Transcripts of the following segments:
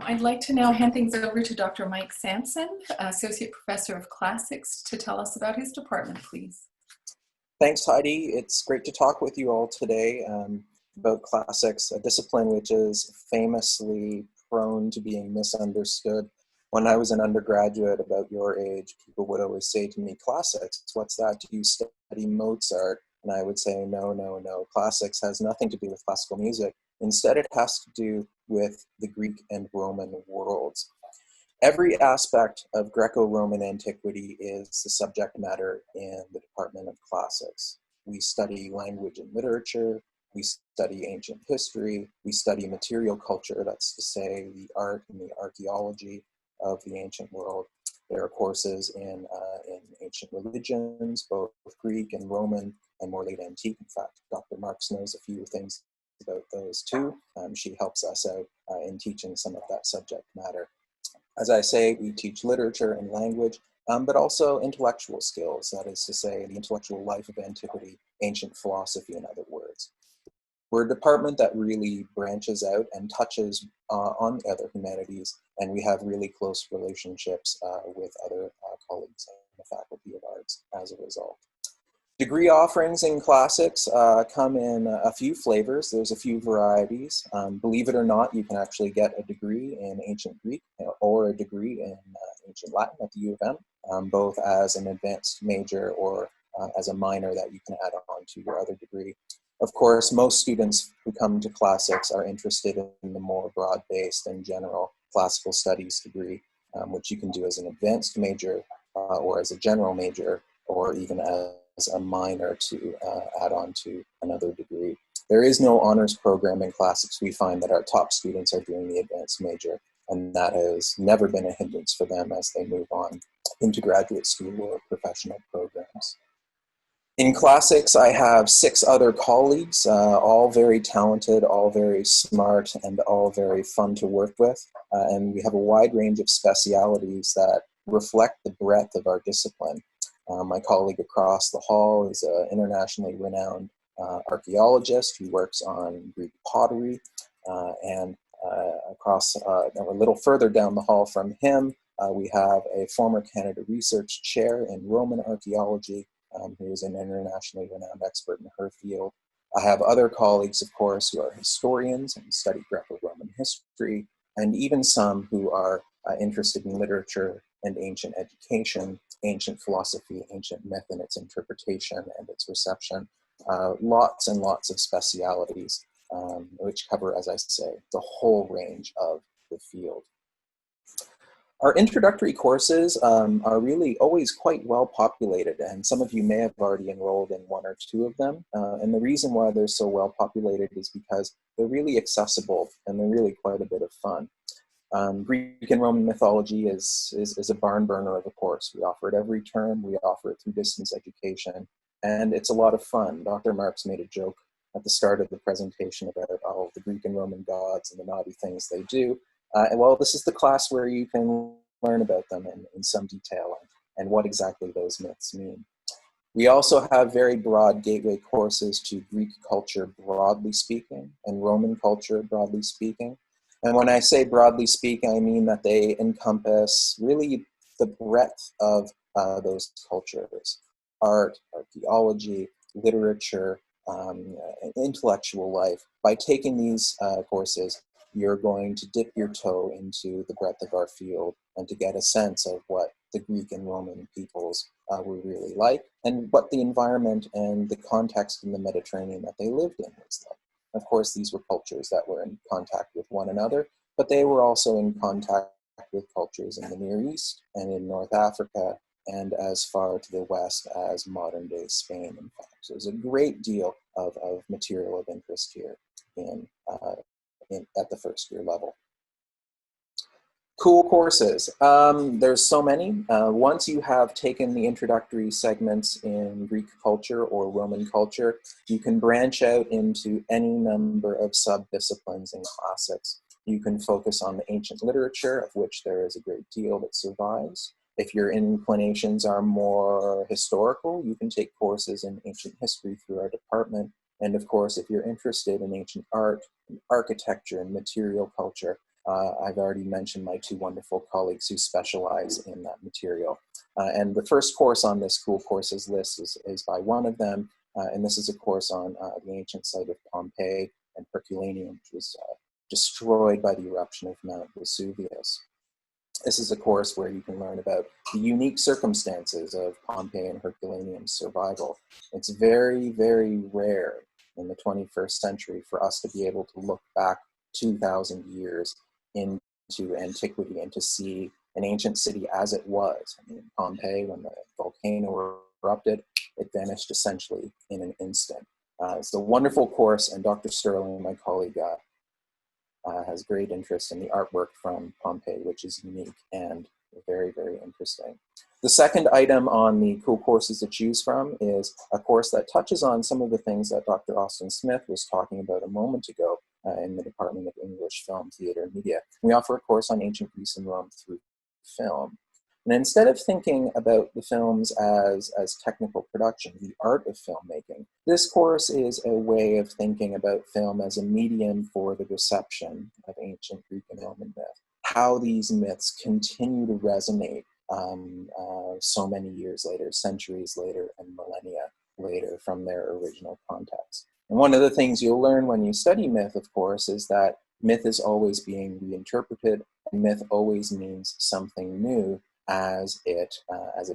I'd like to now hand things over to Dr. Mike Sampson, Associate Professor of Classics, to tell us about his department, please. Thanks, Heidi. It's great to talk with you all today about classics, a discipline which is famously prone to being misunderstood. When I was an undergraduate about your age, people would always say to me, classics, what's that? Do you study Mozart? And I would say, no, no, no. Classics has nothing to do with classical music. Instead, it has to do with the Greek and Roman worlds. Every aspect of Greco-Roman antiquity is the subject matter in the Department of Classics. We study language and literature, we study ancient history, we study material culture, that's to say the art and the archaeology of the ancient world. There are courses in ancient religions, both Greek and Roman, and more late antique. In fact, Dr. Marks knows a few things about those too. She helps us out in teaching some of that subject matter. As I say, we teach literature and language, but also intellectual skills, that is to say, the intellectual life of antiquity, ancient philosophy, in other words. We're a department that really branches out and touches on the other humanities, and we have really close relationships with other colleagues in the Faculty of Arts as a result. Degree offerings in classics come in a few flavors. There's a few varieties. Believe it or not, you can actually get a degree in ancient Greek or a degree in ancient Latin at the U of M, both as an advanced major or as a minor that you can add on to your other degree. Of course, most students who come to classics are interested in the more broad-based and general classical studies degree, which you can do as an advanced major or as a general major, or even as a minor to add on to another degree. There is no honors program in classics. We find that our top students are doing the advanced major, and that has never been a hindrance for them as they move on into graduate school or professional programs. In classics, I have 6 other colleagues, all very talented, all very smart, and all very fun to work with. And we have a wide range of specialities that reflect the breadth of our discipline. My colleague across the hall is an internationally renowned archaeologist who works on Greek pottery. And across, a little further down the hall from him, we have a former Canada Research Chair in Roman archaeology, who is an internationally renowned expert in her field. I have other colleagues, of course, who are historians and study Greco-Roman history, and even some who are interested in literature and ancient education, ancient philosophy, ancient myth and its interpretation and its reception. Lots and lots of specialities, which cover, as I say, the whole range of the field. Our introductory courses are really always quite well populated, and some of you may have already enrolled in 1 or 2 of them. And the reason why they're so well populated is because they're really accessible and they're really quite a bit of fun. Greek and Roman mythology is a barn burner of a course. We offer it every term, we offer it through distance education, and it's a lot of fun. Dr. Marks made a joke at the start of the presentation about all the Greek and Roman gods and the naughty things they do. Well, this is the class where you can learn about them in some detail and what exactly those myths mean. We also have very broad gateway courses to Greek culture broadly speaking and Roman culture broadly speaking. And when I say broadly speaking, I mean that they encompass really the breadth of those cultures: art, archaeology, literature, intellectual life. By taking these courses, you're going to dip your toe into the breadth of our field and to get a sense of what the Greek and Roman peoples were really like, and what the environment and the context in the Mediterranean that they lived in was like. Of course, these were cultures that were in contact with one another, but they were also in contact with cultures in the Near East and in North Africa and as far to the west as modern-day Spain, in fact. So there's a great deal of material of interest here at the first year level. Cool courses. There's so many. Once you have taken the introductory segments in Greek culture or Roman culture, you can branch out into any number of sub-disciplines in classics. You can focus on the ancient literature, of which there is a great deal that survives. If your inclinations are more historical, you can take courses in ancient history through our department. And of course, if you're interested in ancient art, and architecture, and material culture, I've already mentioned my two wonderful colleagues who specialize in that material. And the first course on this cool courses list is by one of them, and this is a course on the ancient site of Pompeii and Herculaneum, which was destroyed by the eruption of Mount Vesuvius. This is a course where you can learn about the unique circumstances of Pompeii and Herculaneum's survival. It's very, very rare in the 21st century for us to be able to look back 2,000 years into antiquity and to see an ancient city as it was. I mean, Pompeii, when the volcano erupted, it vanished essentially in an instant. It's a wonderful course, and Dr. Sterling, my colleague, has great interest in the artwork from Pompeii, which is unique and very, very interesting. The second item on the cool courses to choose from is a course that touches on some of the things that Dr. Austin Smith was talking about a moment ago in the Department of English, Film, Theater, and Media. We offer a course on ancient Greece and Rome through film. And instead of thinking about the films as technical production, the art of filmmaking, this course is a way of thinking about film as a medium for the reception of ancient Greek and Roman myth. How these myths continue to resonate so many years later, centuries later, and millennia later from their original context. And one of the things you'll learn when you study myth, of course, is that myth is always being reinterpreted, and myth always means something new as it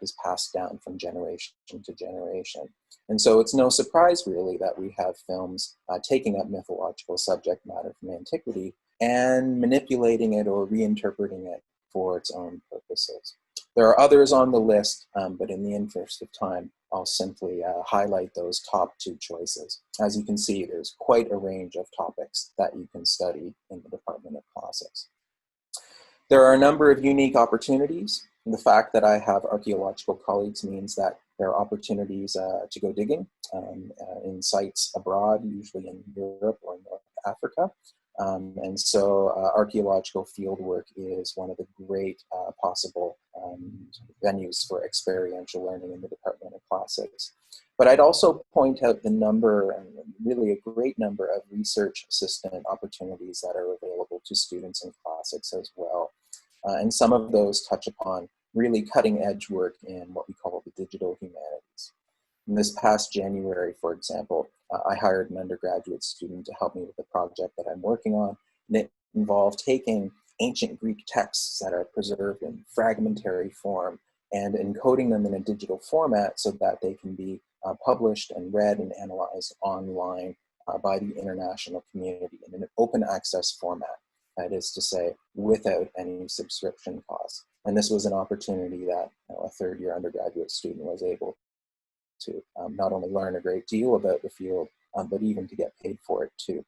is passed down from generation to generation. And so it's no surprise, really, that we have films taking up mythological subject matter from antiquity and manipulating it or reinterpreting it for its own purposes. There are others on the list, but in the interest of time, I'll simply highlight those top two choices. As you can see, there's quite a range of topics that you can study in the Department of Classics. There are a number of unique opportunities. The fact that I have archaeological colleagues means that there are opportunities to go digging in sites abroad, usually in Europe or North Africa. And so archaeological fieldwork is one of the great possible venues for experiential learning in the Department of Classics. But I'd also point out the number, and really a great number, of research assistant opportunities that are available to students in classics as well. And some of those touch upon really cutting edge work in what we call the digital humanities. In this past January, for example, I hired an undergraduate student to help me with the project that I'm working on, and it involved taking ancient Greek texts that are preserved in fragmentary form and encoding them in a digital format so that they can be published and read and analyzed online by the international community in an open access format. That is to say, without any subscription costs. And this was an opportunity that a third-year undergraduate student was able to not only learn a great deal about the field, but even to get paid for it too.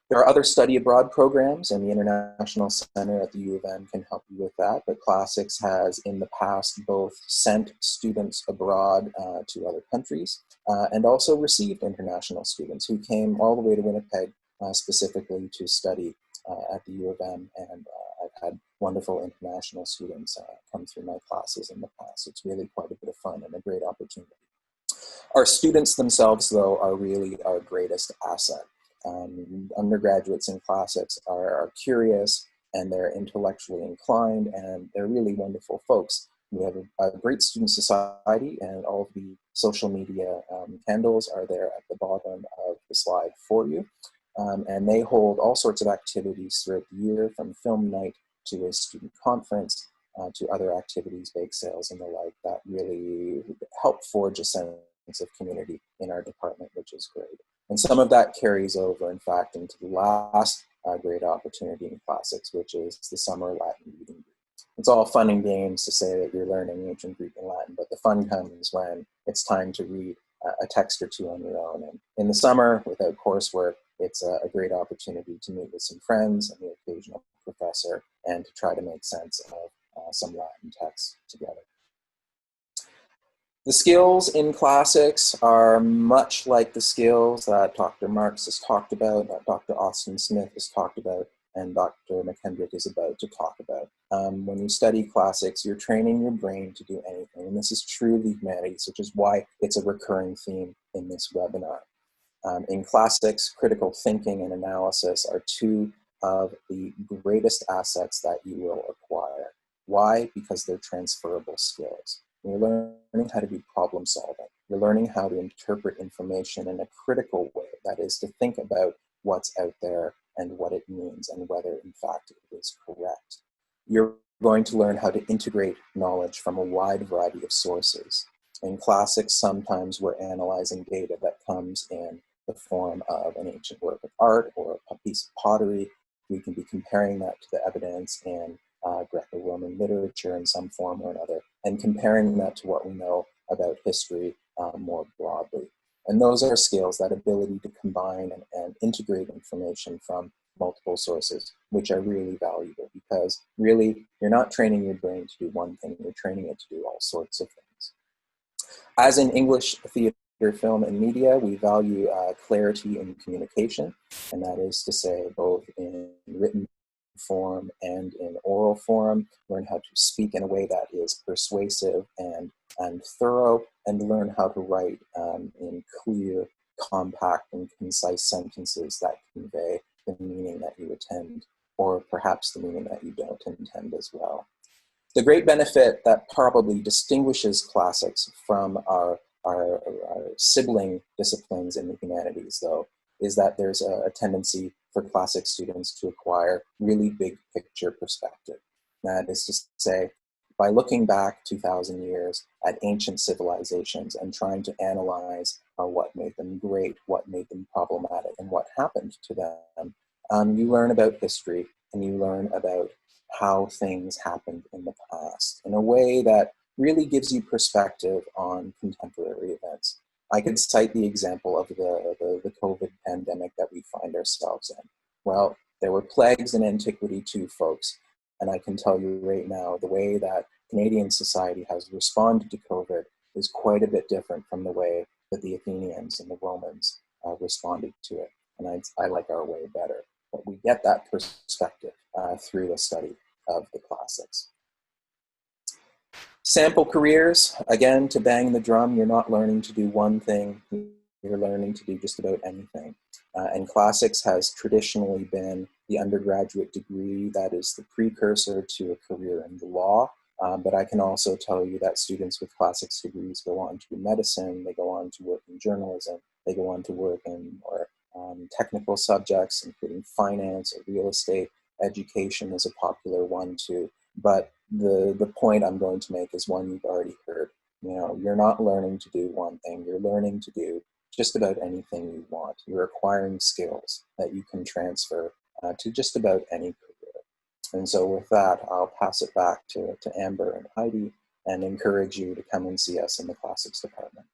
There are other study abroad programs, and the International Center at the U of M can help you with that. But Classics has in the past both sent students abroad to other countries and also received international students who came all the way to Winnipeg specifically to study at the U of M, and I've had wonderful international students come through my classes in the past. It's really quite a bit of fun and a great opportunity. Our students themselves, though, are really our greatest asset. Undergraduates in classics are curious and they're intellectually inclined, and they're really wonderful folks. We have a great student society, and all of the social media handles are there at the bottom of the slide for you. And they hold all sorts of activities throughout the year, from film night to a student conference to other activities, bake sales, and the like, that really help forge a sense of community in our department, which is great. And some of that carries over, in fact, into the last great opportunity in classics, which is the summer Latin reading group. It's all fun and games to say that you're learning ancient Greek and Latin, but the fun comes when it's time to read a text or two on your own. And in the summer, without coursework, it's a great opportunity to meet with some friends and the occasional professor and to try to make sense of some Latin texts together. The skills in classics are much like the skills that Dr. Marks has talked about, that Dr. Austin Smith has talked about, and Dr. McKendrick is about to talk about. When you study classics, you're training your brain to do anything, and this is true of the humanities, which is why it's a recurring theme in this webinar. In classics, critical thinking and analysis are two of the greatest assets that you will acquire. Why? Because they're transferable skills. You're learning how to do problem solving. You're learning how to interpret information in a critical way, that is, to think about what's out there and what it means and whether, in fact, it is correct. You're going to learn how to integrate knowledge from a wide variety of sources. In classics, sometimes we're analyzing data that comes in the form of an ancient work of art or a piece of pottery. We can be comparing that to the evidence in Greco-Roman literature in some form or another, and comparing that to what we know about history more broadly. And those are skills, that ability to combine and integrate information from multiple sources, which are really valuable, because really you're not training your brain to do one thing, you're training it to do all sorts of things. As in English theater, film, and media, we value clarity in communication, and that is to say both in written form and in oral form. Learn how to speak in a way that is persuasive and thorough, and learn how to write in clear, compact, and concise sentences that convey the meaning that you intend, or perhaps the meaning that you don't intend as well. The great benefit that probably distinguishes classics from our sibling disciplines in the humanities, though, is that there's a tendency for classic students to acquire really big picture perspective. That is to say, by looking back 2,000 years at ancient civilizations and trying to analyze what made them great, what made them problematic, and what happened to them, you learn about history and you learn about how things happened in the past in a way that really gives you perspective on contemporary events. I could cite the example of the COVID pandemic that we find ourselves in. Well, there were plagues in antiquity too, folks. And I can tell you right now, the way that Canadian society has responded to COVID is quite a bit different from the way that the Athenians and the Romans responded to it. And I like our way better. But we get that perspective through the study of the classics. Sample careers, again, to bang the drum, you're not learning to do one thing, you're learning to do just about anything. And classics has traditionally been the undergraduate degree that is the precursor to a career in the law. But I can also tell you that students with classics degrees go on to do medicine, they go on to work in journalism, they go on to work in more technical subjects, including finance or real estate. Education is a popular one too. But the point I'm going to make is one you've already heard. You know, you're not learning to do one thing, you're learning to do just about anything you want. You're acquiring skills that you can transfer to just about any career. And so with that, I'll pass it back to Amber and Heidi and encourage you to come and see us in the classics department.